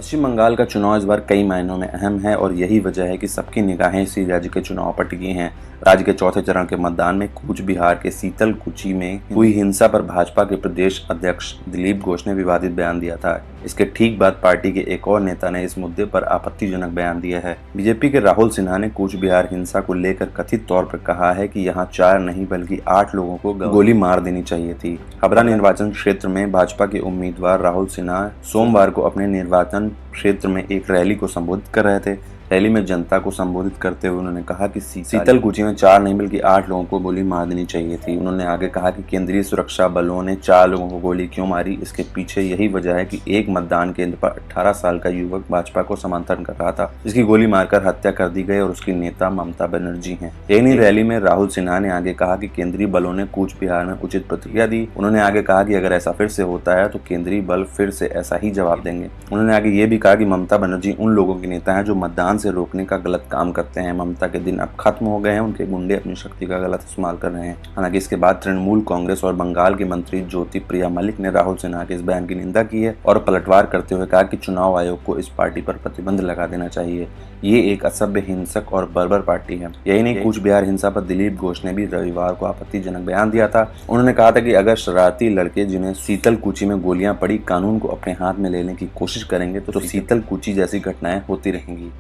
पश्चिम बंगाल का चुनाव इस बार कई मायनों में अहम है और यही वजह है कि सबकी निगाहें इसी राज्य के चुनाव पर टिकी हैं। राज्य के चौथे चरण के मतदान में कूच बिहार के सीतलकुची में हुई हिंसा पर भाजपा के प्रदेश अध्यक्ष दिलीप घोष ने विवादित बयान दिया था। इसके ठीक बाद पार्टी के एक और नेता ने इस मुद्दे पर आपत्तिजनक बयान दिया है। बीजेपी के राहुल सिन्हा ने कूच बिहार हिंसा को लेकर कथित तौर पर कहा है कि यहाँ 4 नहीं बल्कि 8 लोगों को गोली मार देनी चाहिए थी। हबरा निर्वाचन क्षेत्र में भाजपा के उम्मीदवार राहुल सिन्हा सोमवार को अपने निर्वाचन क्षेत्र में एक रैली को संबोधित कर रहे थे। रैली में जनता को संबोधित करते हुए उन्होंने कहा कि सीतलकुची में 4 नहीं बल्कि 8 लोगों को गोली मार देनी चाहिए थी। उन्होंने आगे कहा कि केंद्रीय सुरक्षा बलों ने 4 लोगों को गोली क्यों मारी, इसके पीछे यही वजह है कि एक मतदान केंद्र पर 18 साल का युवक भाजपा को समर्थन कर रहा था, जिसकी गोली मारकर हत्या कर दी गई और उसकी नेता ममता बनर्जी हैं। यही रैली में राहुल सिन्हा ने आगे कहा कि केंद्रीय बलों ने कूच बिहार में उचित प्रतिक्रिया दी। उन्होंने आगे कहा कि अगर ऐसा फिर से होता है तो केंद्रीय बल फिर से ऐसा ही जवाब देंगे। उन्होंने आगे ये भी कहा कि ममता बनर्जी उन लोगों की नेता हैं जो मतदान से रोकने का गलत काम करते हैं। ममता के दिन अब खत्म हो गए हैं, उनके गुंडे अपनी शक्ति का गलत इस्तेमाल कर रहे हैं। हालांकि इसके बाद तृणमूल कांग्रेस और बंगाल की मंत्री ज्योतिप्रिया मलिक ने राहुल सिन्हा के इस बयान की निंदा की है और पलटवार करते हुए कहा कि चुनाव आयोग को इस पार्टी पर प्रतिबंध लगा देना चाहिए। ये एक असभ्य, हिंसक और बर्बर पार्टी है। यही नहीं, कूच बिहार हिंसा पर दिलीप घोष ने भी रविवार को आपत्तिजनक बयान दिया था। उन्होंने कहा था कि अगर शरारती लड़के जिन्हें सीतलकुची में गोलियां पड़ी कानून को अपने हाथ में लेने की कोशिश करेंगे तो सीतलकुची जैसी घटनाएं होती रहेंगी।